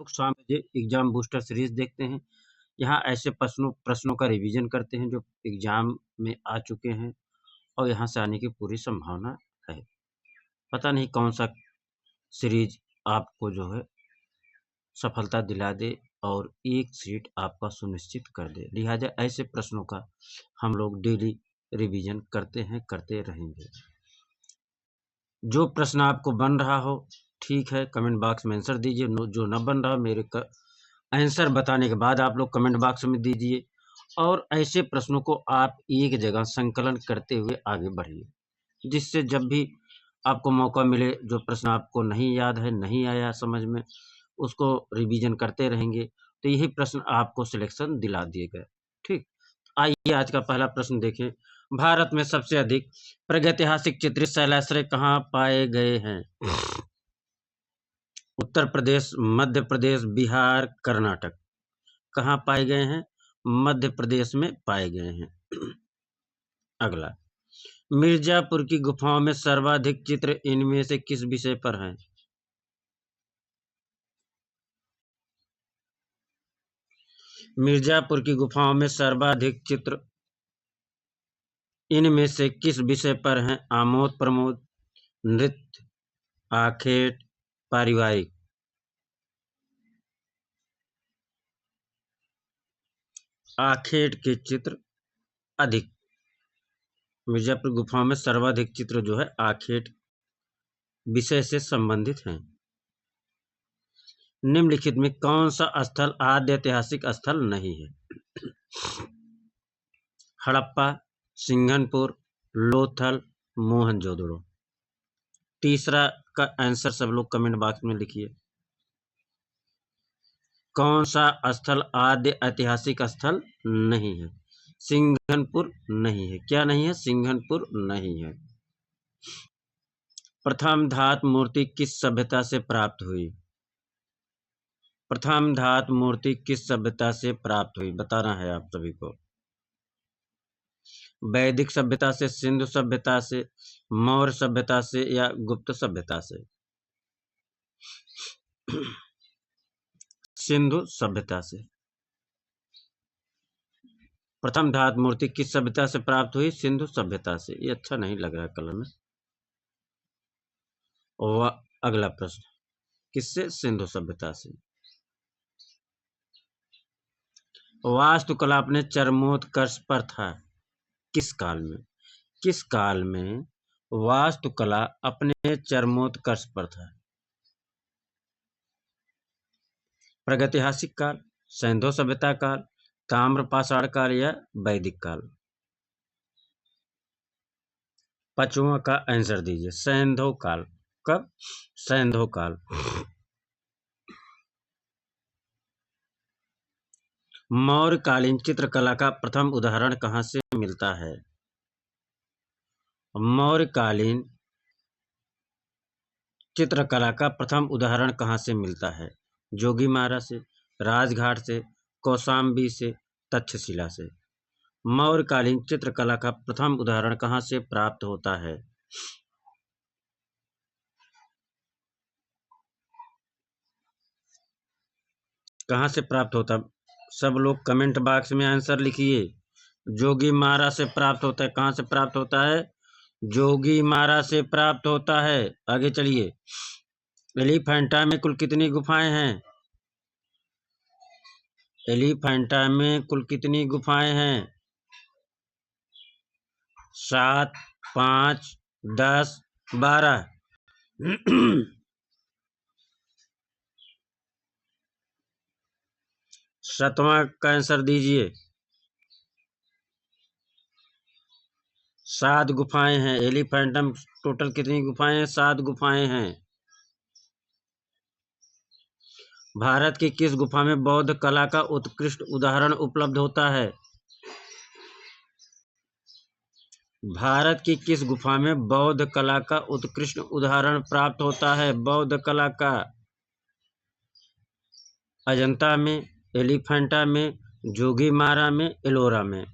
लोग शाम बजे एग्जाम बूस्टर सीरीज देखते हैं। यहाँ ऐसे प्रश्नों प्रश्नों का रिवीजन करते हैं जो एग्जाम में आ चुके हैं और यहाँ से आने की पूरी संभावना है। पता नहीं कौन सा सीरीज आपको जो है सफलता दिला दे और एक सीट आपका सुनिश्चित कर दे। लिहाजा ऐसे प्रश्नों का हम लोग डेली रिवीजन करते हैं, करते रहेंगे। जो प्रश्न आपको बन रहा हो ठीक है, कमेंट बॉक्स में आंसर दीजिए। जो न बन रहा मेरे आंसर बताने के बाद आप लोग कमेंट बॉक्स में दीजिए और ऐसे प्रश्नों को आप एक जगह संकलन करते हुए आगे बढ़िए, जिससे जब भी आपको मौका मिले, जो प्रश्न आपको नहीं याद है, नहीं आया समझ में, उसको रिवीजन करते रहेंगे तो यही प्रश्न आपको सिलेक्शन दिला दिएगा। ठीक, आइए आज का पहला प्रश्न देखें। भारत में सबसे अधिक प्रागैतिहासिक चित्रित शैलाश्रय कहाँ पाए गए हैं? उत्तर प्रदेश, मध्य प्रदेश, बिहार, कर्नाटक। कहाँ पाए गए हैं? मध्य प्रदेश में पाए गए हैं। अगला, मिर्जापुर की गुफाओं में सर्वाधिक चित्र इनमें से किस विषय पर हैं? मिर्जापुर की गुफाओं में सर्वाधिक चित्र इनमें से किस विषय पर हैं? आमोद प्रमोद, नृत्य, आखेट, पारिवारिक। आखेट के चित्र अधिक। मिर्जापुर गुफाओं में सर्वाधिक चित्र जो है आखेट विषय से संबंधित हैं। निम्नलिखित में कौन सा स्थल आद्य ऐतिहासिक स्थल नहीं है? हड़प्पा, सिंघनपुर, लोथल, मोहनजोदड़ो। तीसरा का आंसर सब लोग कमेंट बॉक्स में लिखिए। कौन सा स्थल आद्य ऐतिहासिक स्थल नहीं है? सिंघनपुर नहीं है। क्या नहीं है? सिंघनपुर नहीं है। प्रथम धातु मूर्ति किस सभ्यता से प्राप्त हुई? प्रथम धातु मूर्ति किस सभ्यता से प्राप्त हुई बताना है आप सभी को। वैदिक सभ्यता से, सिंधु सभ्यता से, मौर्य सभ्यता से या गुप्त सभ्यता से? सिंधु सभ्यता से। प्रथम धातु मूर्ति किस सभ्यता से प्राप्त हुई? सिंधु सभ्यता से। ये अच्छा नहीं लग रहा है कलर में। और अगला प्रश्न, किससे? सिंधु सभ्यता से। वास्तुकला अपने चरमोत्कर्ष पर था किस काल में? किस काल में वास्तुकला अपने चरमोत्कर्ष पर था? प्रागैतिहासिक काल, सिंधु सभ्यता काल, ताम्रपाषाण काल या वैदिक काल? पांचवा का आंसर दीजिए। सिंधु काल। कब? सिंधु काल। मौर्यकालीन चित्रकला का प्रथम उदाहरण कहाँ से मिलता है? मौर्यकालीन चित्रकला का प्रथम उदाहरण कहाँ से मिलता है? जोगीमारा से, राजघाट से, कौशाम्बी से, तक्षशिला से। मौर्यकालीन चित्रकला का प्रथम उदाहरण कहाँ से प्राप्त होता है? कहाँ से प्राप्त होता? सब लोग कमेंट बॉक्स में आंसर लिखिए। जोगीमारा से प्राप्त होता है। कहाँ से प्राप्त होता है? जोगीमारा से प्राप्त होता है। आगे चलिए। एलिफेंटा में कुल कितनी गुफाएं हैं? एलिफेंटा में कुल कितनी गुफाएं हैं? 7, 5, 10, 12। सातवां का आंसर दीजिए। 7 गुफाएं हैं। एलिफेंटम टोटल कितनी गुफाएं हैं? 7 गुफाएं हैं। भारत की किस गुफा में बौद्ध कला का उत्कृष्ट उदाहरण उपलब्ध होता है? भारत की किस गुफा में बौद्ध कला का उत्कृष्ट उदाहरण प्राप्त होता है? बौद्ध कला का? अजंता में, एलिफेंटा में, जोगीमारा में, एलोरा में?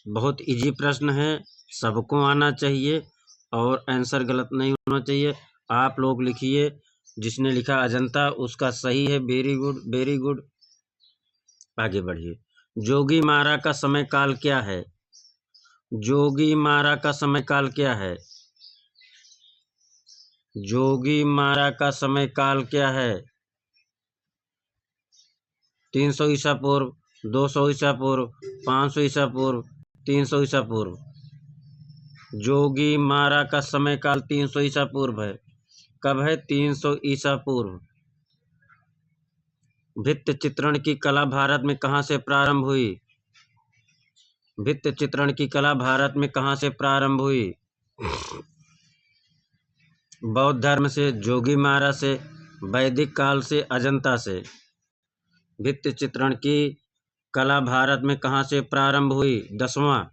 बहुत इजी प्रश्न है, सबको आना चाहिए और आंसर गलत नहीं होना चाहिए। आप लोग लिखिए, जिसने लिखा अजंता उसका सही है। Very good, very good. आगे बढ़िए। जोगी मारा का समय काल क्या है? जोगी मारा का समय काल क्या है? जोगी मारा का समय काल क्या है? 300 ईसा पूर्व, 200 ईसा पूर्व, 500 ईसा पूर्व, 300 ईसा पूर्व। जोगी मारा का समय काल 300 ईसा पूर्व है। कब है? 300 ईसा पूर्व। भित्ति चित्रण की कला भारत में कहाँ से प्रारंभ हुई? भित्ति चित्रण की कला भारत में कहाँ से प्रारंभ हुई? बौद्ध धर्म से, जोगी मारा से, वैदिक काल से, अजंता से। भित्ति चित्रण की कला भारत में कहाँ से प्रारंभ हुई? 10वां,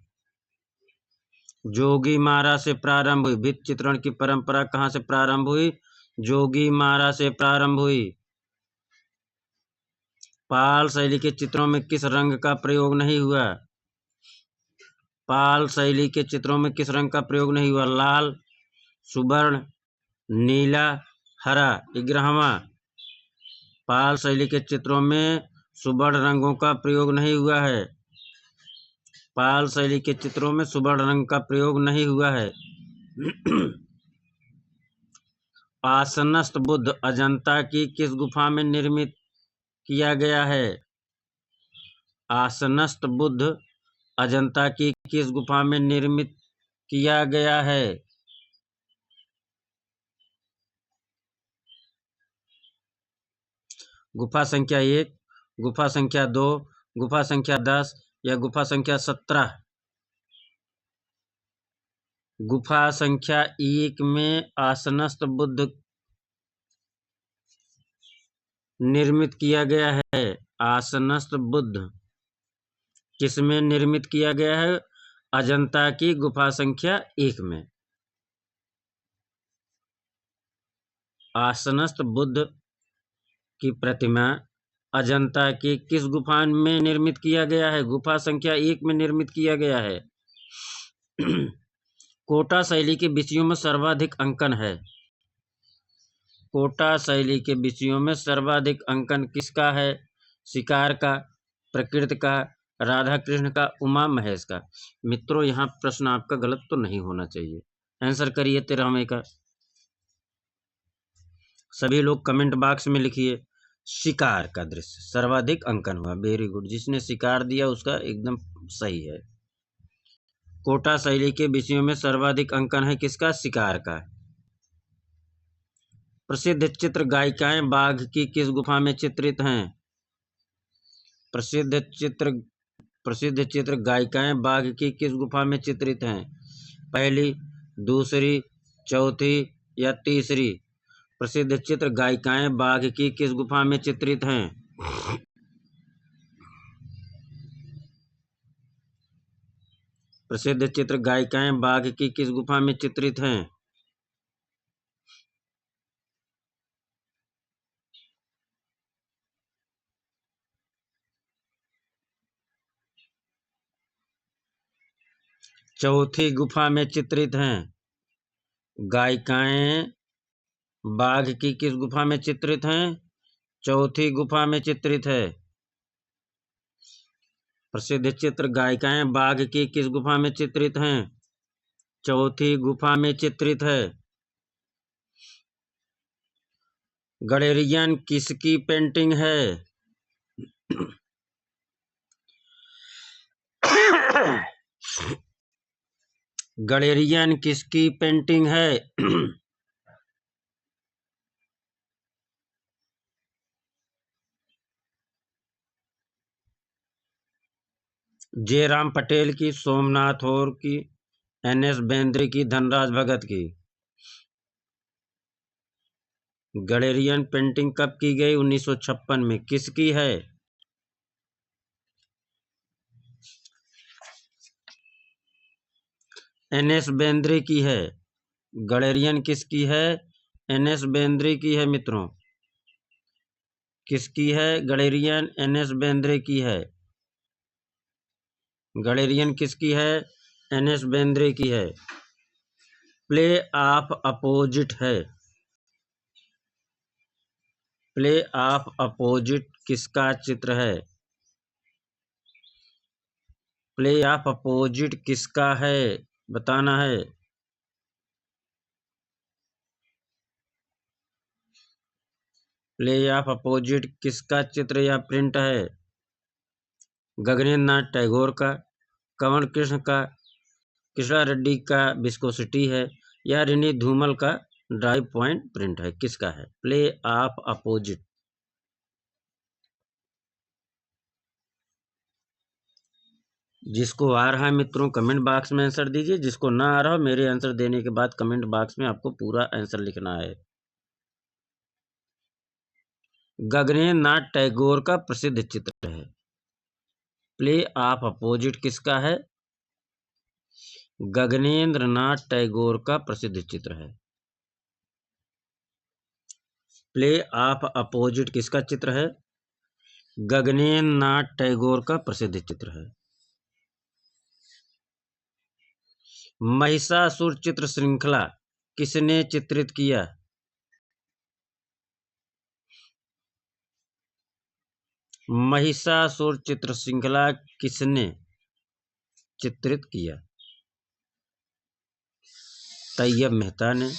जोगी मारा से प्रारंभ हुई। भित्ति चित्रण की परंपरा कहाँ से प्रारंभ हुई? जोगी मारा से प्रारंभ हुई। पाल शैली के चित्रों में किस रंग का प्रयोग नहीं हुआ? पाल शैली के चित्रों में किस रंग का प्रयोग नहीं हुआ? लाल, सुवर्ण, नीला, हरा। 11वां, पाल शैली के चित्रों में सुवर्ण रंगों का प्रयोग नहीं हुआ है। पाल शैली के चित्रों में सुवर्ण रंग का प्रयोग नहीं हुआ है। आसनस्थ बुद्ध अजंता की किस गुफा में निर्मित किया गया है? आसनस्थ बुद्ध अजंता की किस गुफा में निर्मित किया गया है? गुफा संख्या 1, गुफा संख्या 2, गुफा संख्या 10 या गुफा संख्या 17? गुफा संख्या 1 में आसनस्थ बुद्ध निर्मित किया गया है। आसनस्थ बुद्ध किसमें निर्मित किया गया है? अजंता की गुफा संख्या 1 में। आसनस्थ बुद्ध की प्रतिमा अजंता की किस गुफा में निर्मित किया गया है? गुफा संख्या 1 में निर्मित किया गया है। कोटा शैली के विषयों में सर्वाधिक अंकन है। कोटा शैली के विषयों में सर्वाधिक अंकन किसका है? शिकार का, प्रकृति का, राधा कृष्ण का, उमा महेश का। मित्रों, यहाँ प्रश्न आपका गलत तो नहीं होना चाहिए। आंसर करिए 13वें का। सभी लोग कमेंट बॉक्स में लिखिए शिकार का दृश्य सर्वाधिक अंकन हुआ। वेरी गुड, जिसने शिकार दिया उसका एकदम सही है। कोटा शैली के विषयों में सर्वाधिक अंकन है किसका? शिकार का। प्रसिद्ध चित्र गायिकाएं बाघ की किस गुफा में चित्रित हैं? प्रसिद्ध चित्र गायिकाएं बाघ की किस गुफा में चित्रित हैं? पहली, दूसरी, चौथी या तीसरी? प्रसिद्ध चित्र गायिकाएं बाघ की किस गुफा में चित्रित हैं? प्रसिद्ध चित्र गायिकाएं बाघ की किस गुफा में चित्रित हैं? चौथी गुफा में चित्रित हैं। गायिकाएं बाघ की किस गुफा में चित्रित हैं? चौथी गुफा में चित्रित है। प्रसिद्ध चित्र गायिकाएं बाघ की किस गुफा में चित्रित हैं? चौथी गुफा में चित्रित है। गडेरियन किसकी पेंटिंग है? गडेरियन किसकी पेंटिंग है? जयराम पटेल की, सोमनाथ और की, एन.एस. बेंद्रे की, धनराज भगत की? गडेरियन पेंटिंग कब की गई? 1956 में। किसकी है? एन.एस. बेंद्रे की है। गडेरियन किसकी है? एन.एस. बेंद्रे की है मित्रों। किसकी है? गडेरियन एन.एस. बेंद्रे की है। गडेरियन किसकी है? एन.एस. बेंद्रे की है। प्ले ऑफ अपोजिट है। प्ले ऑफ अपोजिट किसका चित्र है? प्ले ऑफ अपोजिट किसका है, बताना है। प्ले ऑफ अपोजिट किसका चित्र या प्रिंट है? गगनेंद्र नाथ टैगोर का, कंवर कृष्ण का, कृष्णा रेड्डी का विस्कोसिटी है, या रिनी धूमल का ड्राइव पॉइंट प्रिंट है? किसका है प्ले ऑफ अपोजिट? जिसको आ रहा है मित्रों कमेंट बॉक्स में आंसर दीजिए, जिसको ना आ रहा हो मेरे आंसर देने के बाद कमेंट बॉक्स में आपको पूरा आंसर लिखना है। गगनेंद्र नाथ टैगोर का प्रसिद्ध चित्र है। प्ले ऑफ अपोजिट किसका है? गगनेंद्र नाथ टैगोर का प्रसिद्ध चित्र है। प्ले ऑफ अपोजिट किसका चित्र है? गगनेंद्र नाथ टैगोर का प्रसिद्ध चित्र है। महिषासुर चित्र श्रृंखला किसने चित्रित किया? महिषासुर चित्र श्रृंखला किसने चित्रित किया? तैयब मेहता ने,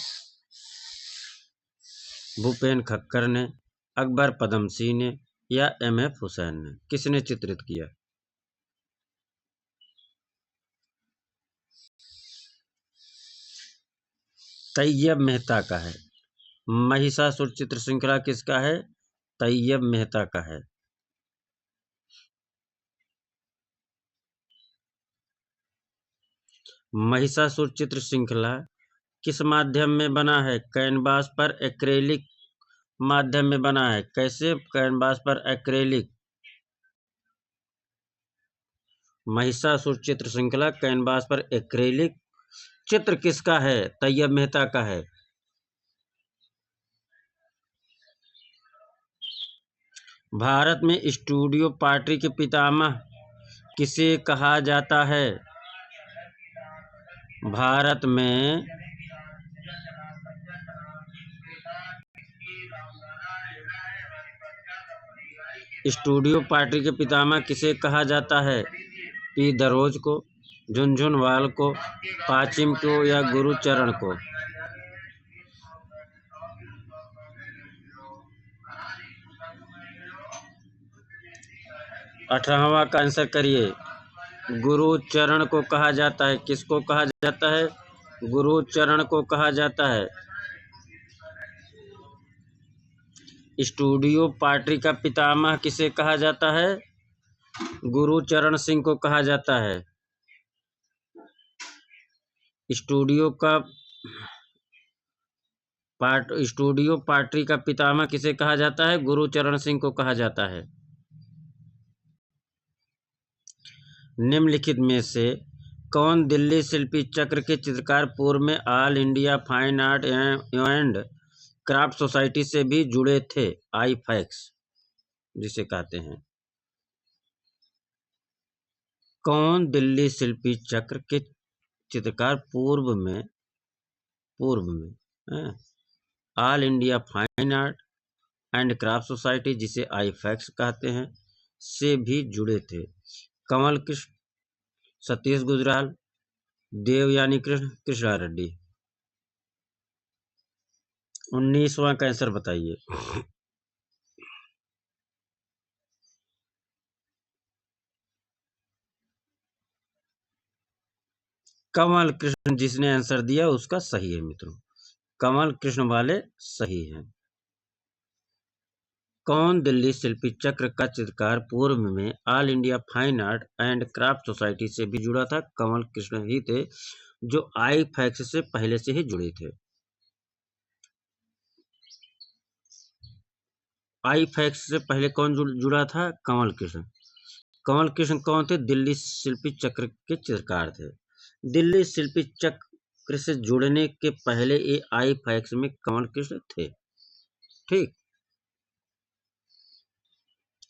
भूपेन खक्कर ने, अकबर पदमसी ने, या एम.एफ. हुसैन ने? किसने चित्रित किया? तैयब मेहता का है। महिषासुर चित्र श्रृंखला किसका है? तैयब मेहता का है। महिषासुर चित्र श्रृंखला किस माध्यम में बना है? कैनवास पर एक्रेलिक माध्यम में बना है। कैसे कैनवास पर एक्रेलिक? महिषासुर चित्र श्रृंखला कैनवास पर एक्रेलिक चित्र किसका है? तैयब मेहता का है। भारत में स्टूडियो पार्टी के पितामह किसे कहा जाता है? भारत में स्टूडियो पार्टी के पितामह किसे कहा जाता है? पी दरोज को, झुनझुनवाल को, पाचिम को, या गुरुचरण को? 18वां का आंसर करिए। गुरुचरण को कहा जाता है। किसको कहा जाता है? गुरुचरण को कहा जाता है। स्टूडियो पार्टी का पितामह किसे कहा जाता है? गुरुचरण सिंह को कहा जाता है। स्टूडियो पार्टी का पितामह किसे कहा जाता है? गुरुचरण सिंह को कहा जाता है। निम्नलिखित में से कौन दिल्ली शिल्पी चक्र के चित्रकार पूर्व में all India fine art and craft society से भी जुड़े थे? आईफैक्स जिसे कहते हैं। कौन दिल्ली शिल्पी चक्र के चित्रकार पूर्व में all India fine art and craft society जिसे आईफैक्स कहते हैं से भी जुड़े थे? कमल कृष्ण, सतीश गुजराल, देवयानी कृष्ण, कृष्णा रेड्डी? 19वां का आंसर बताइए। कमल कृष्ण जिसने आंसर दिया उसका सही है मित्रों। कमल कृष्ण वाले सही हैं। कौन दिल्ली शिल्पी चक्र का चित्रकार पूर्व में all India fine art and craft society से भी जुड़ा था? कमल कृष्ण ही थे जो आईफैक्स से पहले से ही जुड़े थे। आईफैक्स से पहले कौन जुड़ा था? कमल कृष्ण। कमल कृष्ण कौन थे? दिल्ली शिल्पी चक्र के चित्रकार थे। दिल्ली शिल्पी चक्र से जुड़ने के पहले ये आईफैक्स में कमल कृष्ण थे। ठीक।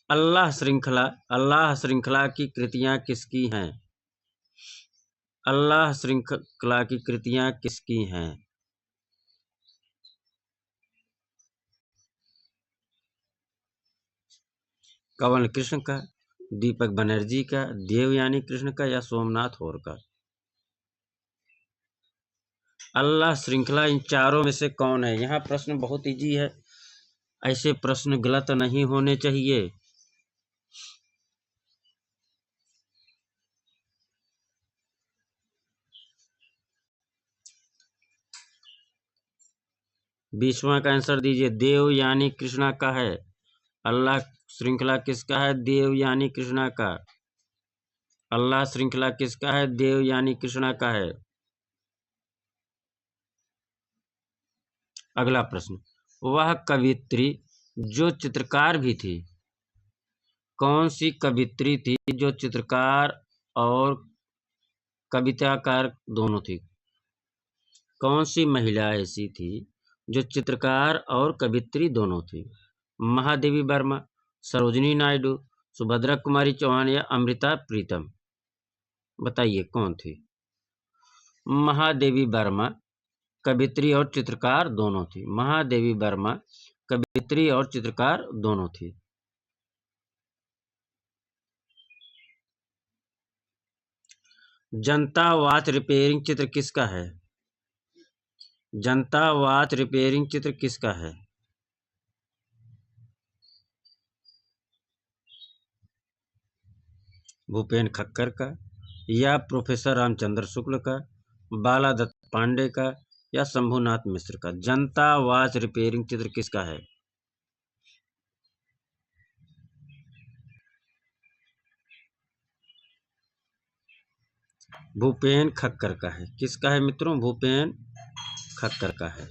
अल्लाह श्रृंखला की कृतियां किसकी हैं? अल्लाह श्रृंखला की कृतियां किसकी हैं? कवल कृष्ण का, दीपक बनर्जी का, देवयानी कृष्ण का या सोमनाथ होर का? अल्लाह श्रृंखला इन चारों में से कौन है? यहाँ प्रश्न बहुत इजी है, ऐसे प्रश्न गलत नहीं होने चाहिए। बीसवां का आंसर दीजिए। देव यानी कृष्णा का है। अल्लाह श्रृंखला किसका है? देव यानी कृष्णा का। अल्लाह श्रृंखला किसका है? देव यानी कृष्णा का है। अगला प्रश्न, वह कवित्री जो चित्रकार भी थी, कौन सी कवित्री थी जो चित्रकार और कविताकार दोनों थी? कौन सी महिला ऐसी थी जो चित्रकार और कवित्री दोनों थी? महादेवी वर्मा, सरोजिनी नायडू, सुभद्रा कुमारी चौहान या अमृता प्रीतम? बताइए कौन थी? महादेवी वर्मा कवित्री और चित्रकार दोनों थी। महादेवी वर्मा कवित्री और चित्रकार दोनों थी। जनता वॉच रिपेयरिंग चित्र किसका है? जनता वॉच रिपेयरिंग चित्र किसका है? भूपेन खक्कर का या प्रोफेसर रामचंद्र शुक्ल का, बाला दत्त पांडे का या शंभुनाथ मिश्र का? जनता वॉच रिपेयरिंग चित्र किसका है? भूपेन खक्कर का है। किसका है मित्रों? भूपेन खक्कर का है।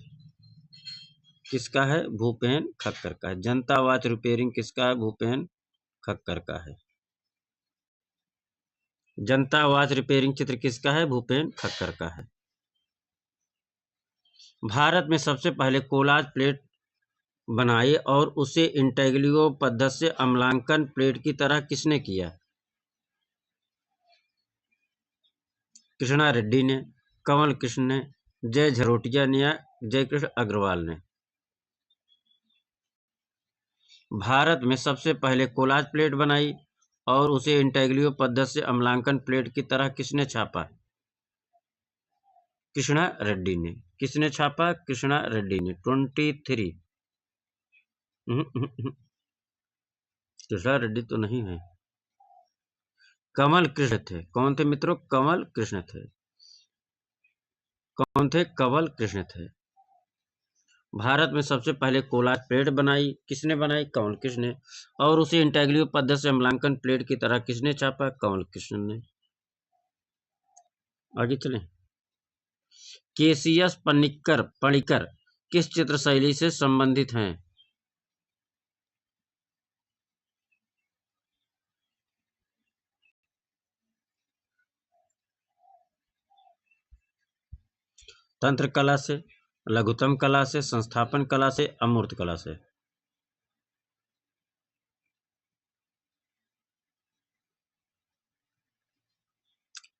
किसका है? भूपेन खक्कर का है। जनता वॉच रिपेयरिंग किसका है? भूपेन खक्कर का है। जनता वॉच रिपेयरिंग चित्र किसका है? भूपेन खक्कर का है। भारत में सबसे पहले कोलाज प्लेट बनाई और उसे इंटेग्लियो पद्धति से अम्लांकन प्लेट की तरह किसने किया? कृष्णा रेड्डी ने, कमल कृष्ण ने, जय झरोटिया ने या जयकृष्ण अग्रवाल ने? भारत में सबसे पहले कोलाज प्लेट बनाई और उसे इंटेग्लियो पद्धति से अम्लांकन प्लेट की तरह किसने छापा? कृष्णा रेड्डी ने। किसने छापा? कृष्णा रेड्डी ने। 23। कृष्णा रेड्डी तो नहीं है, कमल कृष्ण थे। कौन थे मित्रों? कमल कृष्ण थे। कौन थे? कमल कृष्ण थे। भारत में सबसे पहले कोलाज प्लेट बनाई, किसने बनाई? कमल कृष्ण ने। और उसे इंटेग्लियो पद्धति से अम्लांकन प्लेट की तरह किसने छापा? कमल कृष्ण ने। आगे चलें। केसीएस पणिक्कर किस चित्र शैली से संबंधित हैं? तंत्र कला से, लघुतम कला से, संस्थापन कला से, अमूर्त कला से?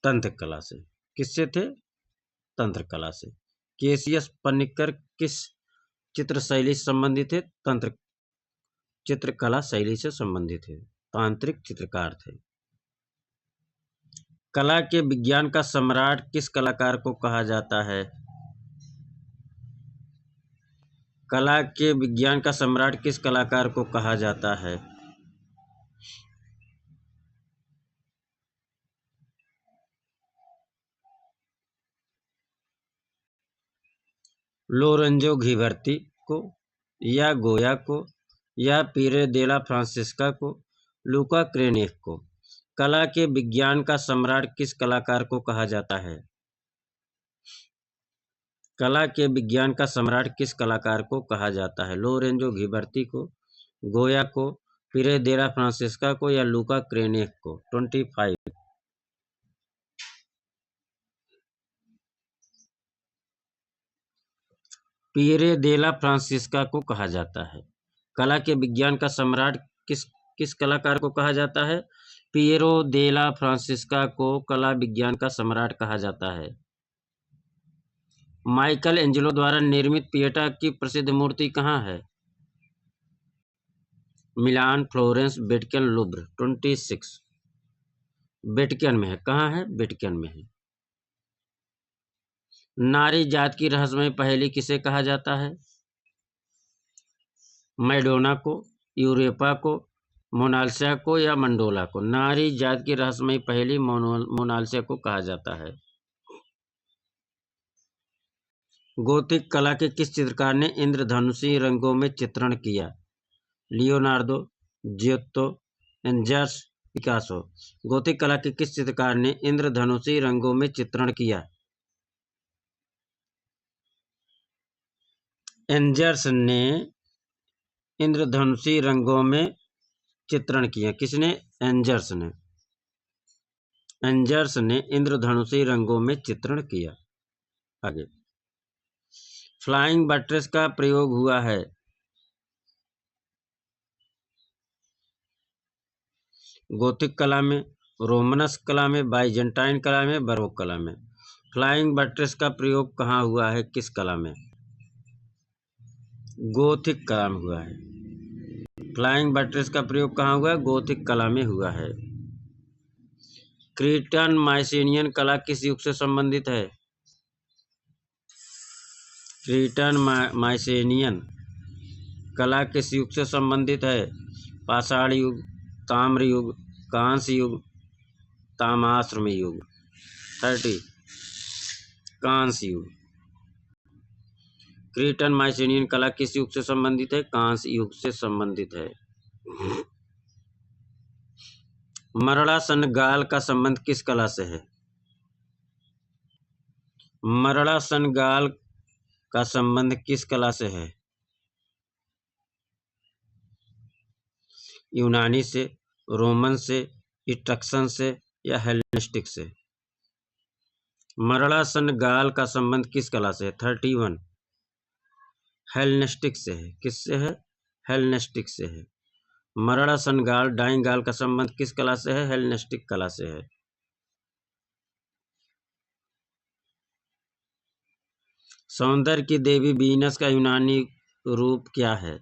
तंत्र कला से। किससे थे? तंत्र कला से। केसीएस पनिक्कर किस चित्र शैली से संबंधित थे? तंत्र चित्रकला शैली से संबंधित थे। तांत्रिक चित्रकार थे। कला के विज्ञान का सम्राट किस कलाकार को कहा जाता है? कला के विज्ञान का सम्राट किस कलाकार को कहा जाता है? लोरेंजो घिबर्ती को या गोया को या पीरे देला फ्रांसिस्का को, लूका क्रेनेक को? कला के विज्ञान का सम्राट किस कलाकार को कहा जाता है? कला के विज्ञान का सम्राट किस कलाकार को कहा जाता है? लोरेंजो घिबर्ती को, गोया को, पीरे देला फ्रांसिस्का को या लूका क्रेनेक को? 25। पीरे देला फ्रांसिस्का को कहा जाता है। कला के विज्ञान का सम्राट किस किस कलाकार को कहा जाता है? पिएरो देला फ्रांसिस्का को कला विज्ञान का सम्राट कहा जाता है। माइकल एंजेलो द्वारा निर्मित पिएटा की प्रसिद्ध मूर्ति कहाँ है? मिलान, फ्लोरेंस, वेटिकन, लूव्र। 26 वेटिकन में है। कहाँ है? वेटिकन में है। नारी जात की रहस्यमय पहेली किसे कहा जाता है? मैडोना को, यूरोपा को, मोनालिसा को या मंडोला को? नारी जात की रहस्यमय पहेली मोनालिसा को कहा जाता है। गोथिक कला के किस चित्रकार ने इंद्रधनुषी रंगों में चित्रण किया? Leonardo, Giotto, Ingres, Picasso. Gothic कला के किस चित्रकार ने इंद्रधनुषी रंगों में चित्रण किया? एंजर्स ने इंद्रधनुषी रंगों में चित्रण किया। किसने? एंजर्स ने। एंजर्स ने इंद्रधनुषी रंगों में चित्रण किया। आगे, फ्लाइंग बट्रेस का प्रयोग हुआ है गोथिक कला में, रोमनस कला में, बाइजेंटाइन कला में, बरोक कला में। फ्लाइंग बट्रेस का प्रयोग कहाँ हुआ है? किस कला में? गोथिक कला में हुआ है। फ्लाइंग बट्रेस का प्रयोग कहाँ हुआ है? गोथिक कला में हुआ है। क्रीटन माइसेनियन कला किस युग से संबंधित है? क्रीटन माइसेनियन कला किस युग से संबंधित है? पाषाण युग, ताम्र युग, कांस्य युग, ताम्रश्रम युग। 30 कांस्य युग। क्रीटन माइसेनियन कला किस युग से संबंधित है? कांस्य युग से संबंधित है। मरड़ासन गाल का संबंध किस कला से है? मरड़ासन गाल का संबंध किस कला से है? यूनानी से, रोमन से, इट्रक्शन से या हेलेनिस्टिक से? मरड़ासन गाल का संबंध किस कला से है? 31 हेलेनिस्टिक से है। किससे है? हेलेनिस्टिक से है। मरड़ासन गाल, डाइंग गाल का संबंध किस कला से है? हेलेनिस्टिक कला से है। सौंदर्य की देवी वीनस का यूनानी रूप क्या है?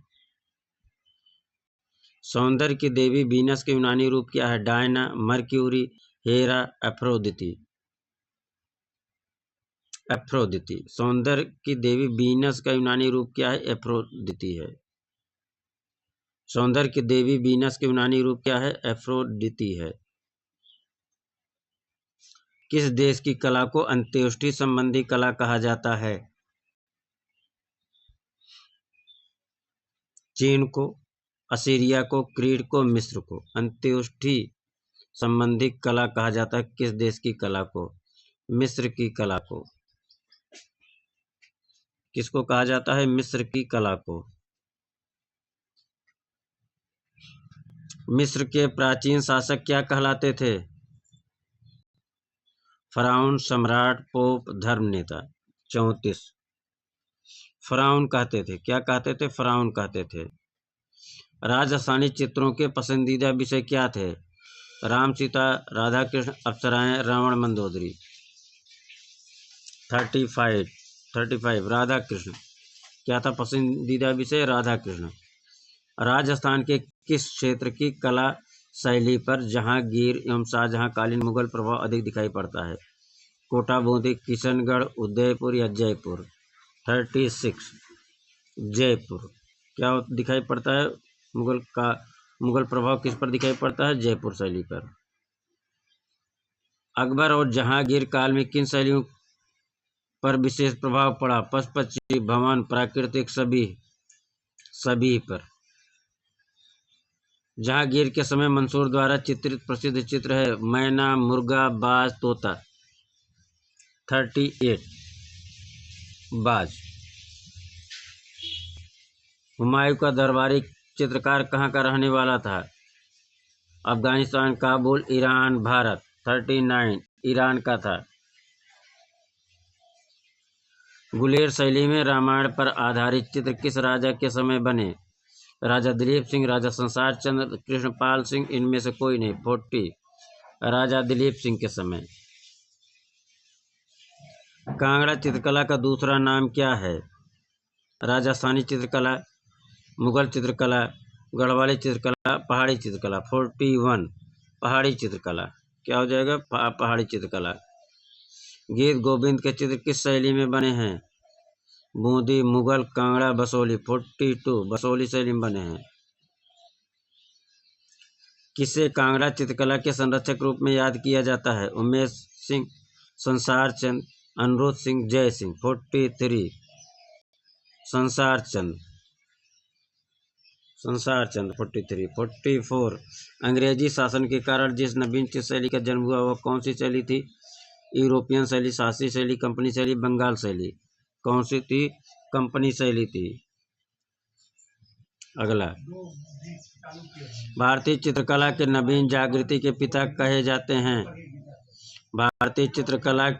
सौंदर्य की देवी वीनस के यूनानी रूप क्या है? Diana, Mercury, Hera, Aphrodite. Aphrodite. सौंदर्य की देवी वीनस का यूनानी रूप क्या है? एफ्रोदिति है। सौंदर्य की देवी वीनस के यूनानी रूप क्या है? एफ्रोदिति है। किस देश की कला को अंत्येष्टि संबंधी कला कहा जाता है? चीन को, असीरिया को, क्रीट को, मिस्र को। अंत्येष्टि संबंधी कला कहा जाता है किस देश की कला को? मिस्र की कला को। किसको कहा जाता है? मिस्र की कला को। मिस्र के प्राचीन शासक क्या कहलाते थे? फराउन, सम्राट, पोप, धर्मनेता। 34 फराउन कहते थे। क्या कहते थे? फराउन कहते थे। राजस्थानी चित्रों के पसंदीदा विषय क्या थे? राम सीता, राधा कृष्ण, अप्सराएं, रावण, मंदोदरी। 35 राधा कृष्ण। क्या था पसंदीदा विषय? राधा कृष्ण। राजस्थान के किस क्षेत्र की कला शैली पर जहांगीर एवं शाहजहांकालीन मुगल प्रभाव अधिक दिखाई पड़ता है? कोटा, बूंदी, किशनगढ़, उदयपुर या जयपुर? 36 जयपुर। क्या दिखाई पड़ता है? मुगल प्रभाव किस पर दिखाई पड़ता है? जयपुर शैली पर। अकबर और जहांगीर काल में किन शैलियों पर विशेष प्रभाव पड़ा? पशुपक्षी, भवन, प्राकृतिक, सभी पर। जहांगीर के समय मंसूर द्वारा चित्रित प्रसिद्ध चित्र है मैना, मुर्गा, बाज, तोता। 38 बाज। हुमायूं का दरबारी चित्रकार कहाँ का रहने वाला था? अफगानिस्तान, काबुल, ईरान, भारत। 39 ईरान का था। गुलेर शैली में रामायण पर आधारित चित्र किस राजा के समय बने? राजा दिलीप सिंह, राजा संसार चंद्र, कृष्णपाल सिंह, इनमें से कोई नहीं। 40 राजा दिलीप सिंह के समय। कांगड़ा चित्रकला का दूसरा नाम क्या है? राजस्थानी चित्रकला, मुगल चित्रकला, गढ़वाली चित्रकला, पहाड़ी चित्रकला। 41 पहाड़ी चित्रकला। क्या हो जाएगा? पहाड़ी चित्रकला। गीत गोविंद के चित्र किस शैली में बने हैं? बूंदी, मुगल, कांगड़ा, बसोली। 42 बसोली शैली में बने हैं। किसे कांगड़ा चित्रकला के संरक्षक रूप में याद किया जाता है? उमेश सिंह, संसार चंद, अनुरोध सिंह, जय सिंह। 43 संसार चंद। 43। 44 अंग्रेजी शासन के कारण जिस नवीन चित्र शैली का जन्म हुआ वह कौन सी शैली थी? यूरोपियन शैली, शास्त्रीय शैली, कंपनी शैली, बंगाल शैली। कौन सी थी? कंपनी शैली थी। अगला, भारतीय चित्रकला के नवीन जागृति के पिता कहे जाते हैं? भारतीय चित्रकला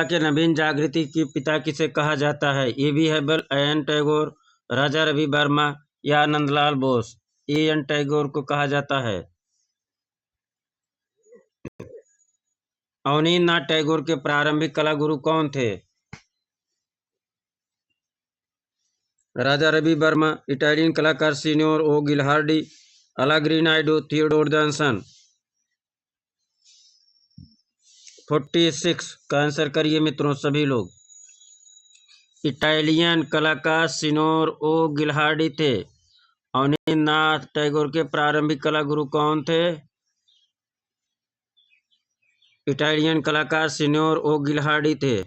के नवीन जागृति के पिता किसे कहा जाता है? ए.बी. हैबल, एन टैगोर, राजा रवि वर्मा या नंदलाल बोस। एन टैगोर को कहा जाता है। अवनींद्रनाथ टैगोर के प्रारंभिक कला गुरु कौन थे? राजा रवि वर्मा, इटालियन कलाकार सिग्नोर ओ गिलहार्डी, अलाग्री नायडू, थियोडोर जॉनसन। 46 का आंसर करिए मित्रों सभी लोग। इटालियन कलाकार सिग्नोर ओ गिलहार्डी थे। अवनींद्रनाथ टैगोर के प्रारंभिक कला गुरु कौन थे? इटालियन कलाकार सिग्नोर ओ गिलहार्डी थे।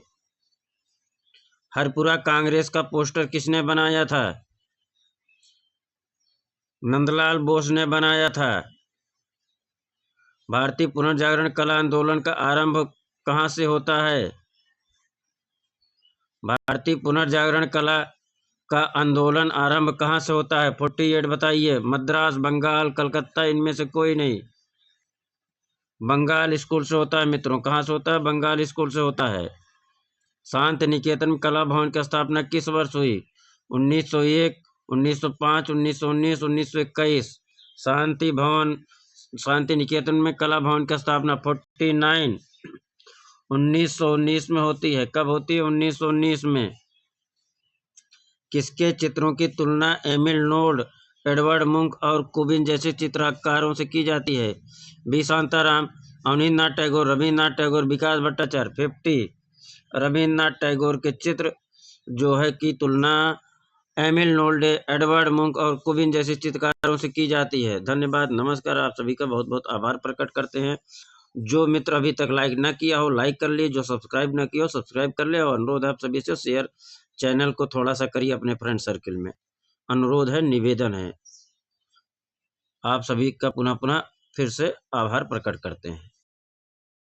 हरपुरा कांग्रेस का पोस्टर किसने बनाया था? नंदलाल बोस ने बनाया था। भारतीय पुनर्जागरण कला आंदोलन का आरंभ कहाँ से होता है? भारतीय पुनर्जागरण कला का आंदोलन आरंभ कहाँ से होता है? 48 बताइए। मद्रास, बंगाल, कलकत्ता, इनमें से कोई नहीं। बंगाल स्कूल से होता है मित्रों। कहाँ से होता है? बंगाल स्कूल से होता है। शांत निकेतन कला भवन की स्थापना किस वर्ष हुई? 1901, 1905, 1919, 1921। शांति निकेतन में कला भवन की स्थापना 49 1919 में होती है। कब होती है? 1919 में। किसके चित्रों की तुलना एमिल नोल्ड, एडवर्ड मुंक और कुबिन जैसे चित्रकारों से की जाती है? बी शांताराम, अवनींद्रनाथ टैगोर, रविन्द्रनाथ टैगोर, विकास भट्टाचार्य। 50 रविन्द्रनाथ टैगोर के चित्र जो है की तुलना एमिल नोल्ड, एडवर्ड मुंक और कुबिन जैसे चित्रकारों से की जाती है। धन्यवाद, नमस्कार। आप सभी का बहुत बहुत आभार प्रकट करते हैं। जो मित्र अभी तक लाइक ना किया हो लाइक कर लिए, जो सब्सक्राइब ना किया हो सब्सक्राइब कर ले, और अनुरोध है आप सभी से शेयर चैनल को थोड़ा सा करिए अपने फ्रेंड सर्किल में। अनुरोध है, निवेदन है। आप सभी का पुनः पुनः फिर से आभार प्रकट करते हैं।